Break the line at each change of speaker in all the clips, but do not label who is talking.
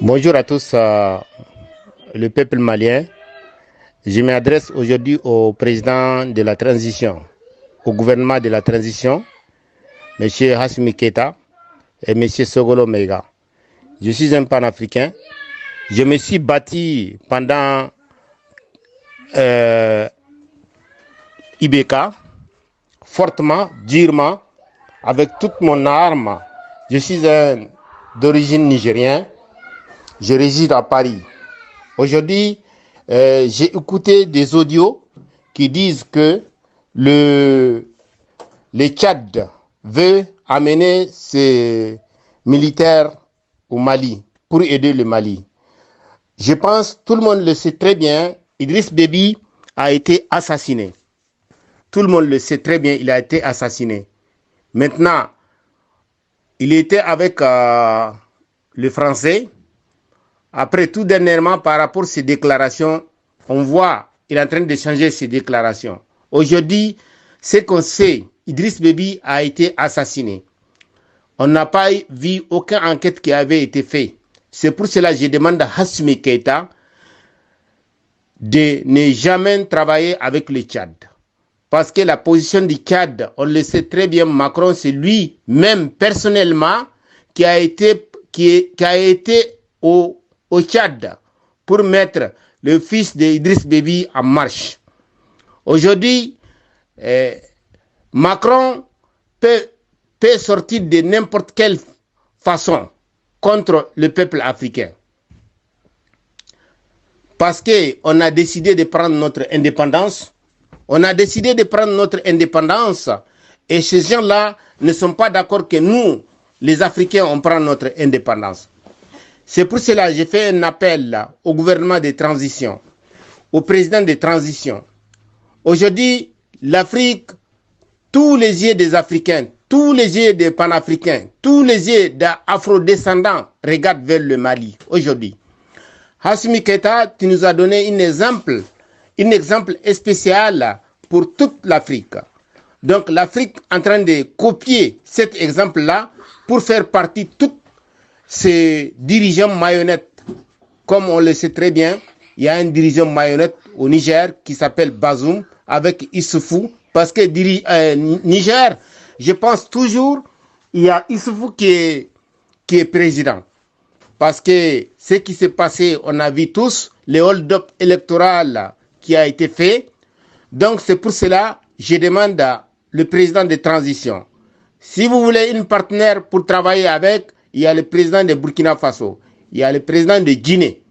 Bonjour à tous, le peuple malien. Je m'adresse aujourd'hui au président de la transition, au gouvernement de la transition, M. Assimi Goïta et M. Sogolo Maïga. Je suis un panafricain. Je me suis bâti pendant IBK, fortement, durement, avec toute mon arme. Je suis d'origine nigérienne. Je réside à Paris. Aujourd'hui, j'ai écouté des audios qui disent que le Tchad veut amener ses militaires au Mali pour aider le Mali. Je pense, tout le monde le sait très bien, Idriss Déby a été assassiné. Tout le monde le sait très bien, il a été assassiné. Maintenant, il était avec le Français. Après, tout dernièrement, par rapport à ses déclarations, on voit qu'il est en train de changer ses déclarations. Aujourd'hui, ce qu'on sait, Idriss Déby a été assassiné. On n'a pas vu aucune enquête qui avait été faite. C'est pour cela que je demande à Assimi Goïta de ne jamais travailler avec le Tchad. Parce que la position du Tchad, on le sait très bien, Macron, c'est lui-même personnellement qui a été au Tchad pour mettre le fils d'Idriss Déby en marche. Aujourd'hui, Macron peut sortir de n'importe quelle façon contre le peuple africain. Parce qu'on a décidé de prendre notre indépendance. On a décidé de prendre notre indépendance et ces gens-là ne sont pas d'accord que nous, les Africains, on prend notre indépendance. C'est pour cela que j'ai fait un appel au gouvernement de transition, au président de transition. Aujourd'hui, l'Afrique, tous les yeux des Africains, tous les yeux des panafricains, tous les yeux d'afro-descendants regardent vers le Mali aujourd'hui. Assimi Goïta, tu nous as donné un exemple spécial pour toute l'Afrique. Donc l'Afrique est en train de copier cet exemple-là pour faire partie toute ces dirigeants marionnettes. Comme on le sait très bien, il y a un dirigeant marionnette au Niger qui s'appelle Bazoum avec Issoufou. Parce que Niger, je pense toujours, il y a Issoufou qui est président. Parce que ce qui s'est passé, on a vu tous, le hold-up électoral qui a été fait. Donc c'est pour cela que je demande le président de transition. Si vous voulez une partenaire pour travailler avec, il y a le président de Burkina Faso, il y a le président de Guinée.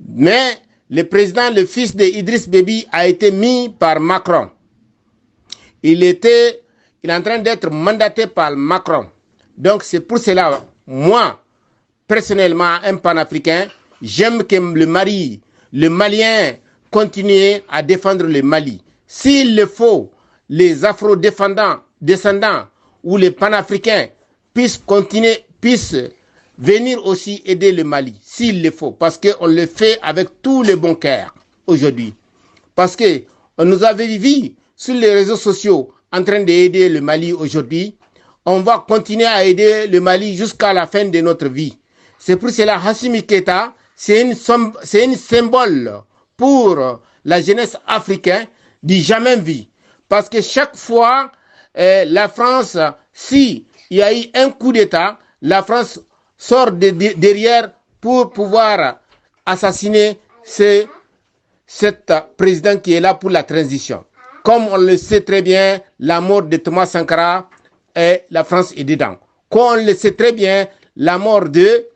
Mais le président, le fils d'Idriss Déby, a été mis par Macron. Il est en train d'être mandaté par Macron. Donc c'est pour cela, moi, personnellement, un panafricain, j'aime que le Malien, continue à défendre le Mali. S'il le faut, les afro-descendants ou les panafricains puissent venir aussi aider le Mali, s'il le faut, parce qu'on le fait avec tous les bons cœurs aujourd'hui. Parce qu'on nous avait vu sur les réseaux sociaux en train d'aider le Mali aujourd'hui. On va continuer à aider le Mali jusqu'à la fin de notre vie. C'est pour cela Assimi Goïta, c'est une symbole pour la jeunesse africaine du jamais vu. Parce que chaque fois, la France, s'il y a eu un coup d'État, la France sort derrière pour pouvoir assassiner cet président qui est là pour la transition. Comme on le sait très bien, la mort de Thomas Sankara, la France est dedans. Comme on le sait très bien, la mort de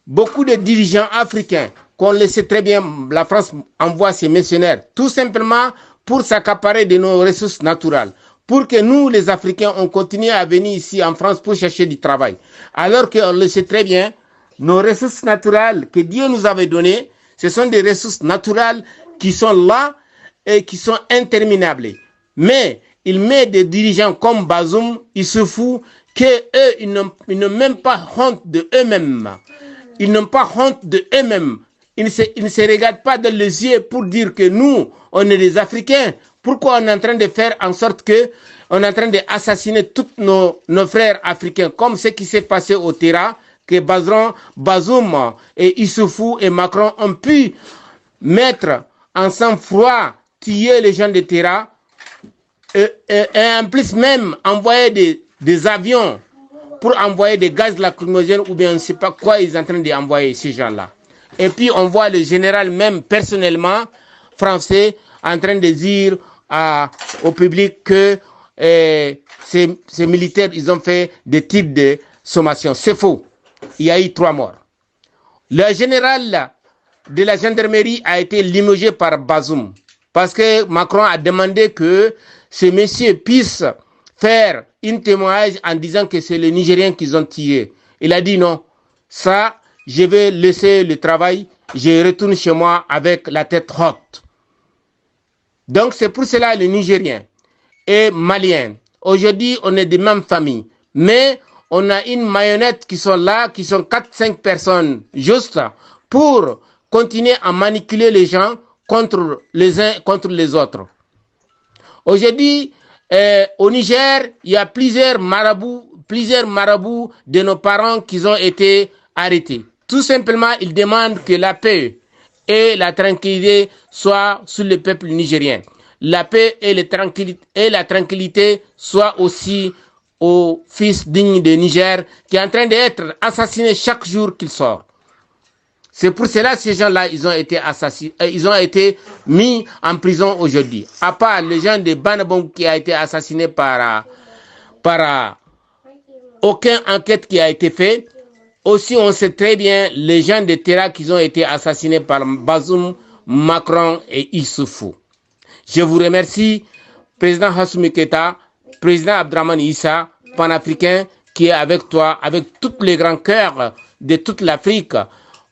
beaucoup de dirigeants africains, qu'on le sait très bien, la France envoie ses mercenaires, tout simplement pour s'accaparer de nos ressources naturelles. Pour que nous, les Africains, on continue à venir ici en France pour chercher du travail. Alors qu'on le sait très bien, nos ressources naturelles que Dieu nous avait données, ce sont des ressources naturelles qui sont là et qui sont interminables. Mais il met des dirigeants comme Bazoum, il se fout qu'eux, ils n'ont même pas honte de eux-mêmes. Ils n'ont pas honte de eux-mêmes. Ils ne se regardent pas dans les yeux pour dire que nous, on est des Africains. Pourquoi on est en train de faire en sorte que on est en train d'assassiner tous nos frères africains, comme ce qui s'est passé au Terra, que Bazoum et Issoufou et Macron ont pu mettre en sang-froid, tuer les gens de Terra et en plus même envoyer des avions pour envoyer des gaz lacrymogènes ou bien on ne sait pas quoi ils sont en train d'envoyer ces gens-là. Et puis on voit le général même personnellement français en train de dire au public que ces militaires, ils ont fait des types de sommations. C'est faux. Il y a eu 3 morts. Le général de la gendarmerie a été limogé par Bazoum parce que Macron a demandé que ces messieurs puissent faire un témoignage en disant que c'est les Nigériens qu'ils ont tué. Il a dit non, ça, je vais laisser le travail, je retourne chez moi avec la tête haute. Donc c'est pour cela les Nigériens et Maliens, aujourd'hui on est des mêmes familles, mais on a une marionnette qui sont là, qui sont 4-5 personnes juste pour continuer à manipuler les gens contre les uns, contre les autres. Aujourd'hui, au Niger, il y a plusieurs marabouts de nos parents qui ont été arrêtés. Tout simplement, ils demandent que la paix et la tranquillité soient sur le peuple nigérien. La paix et la tranquillité soient aussi au fils digne de Niger qui est en train d'être assassiné chaque jour qu'il sort. C'est pour cela que ces gens-là, ils ont été assassinés, ils ont été mis en prison aujourd'hui. À part les gens de Banabong qui a été assassiné par aucune enquête qui a été faite. Aussi, on sait très bien les gens de Terra qui ont été assassinés par Bazoum, Macron et Issoufou. Je vous remercie, président Hassoumi Keita, président Abdraman Issa, panafricain, qui est avec toi, avec tous les grands cœurs de toute l'Afrique.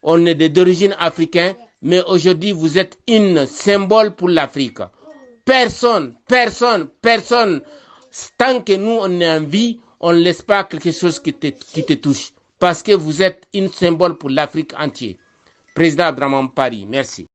On est d'origine africaine, mais aujourd'hui, vous êtes une symbole pour l'Afrique. Personne, tant que nous, on est en vie, on ne laisse pas quelque chose qui te touche. Parce que vous êtes une symbole pour l'Afrique entière. Président Abdraman Paris, merci.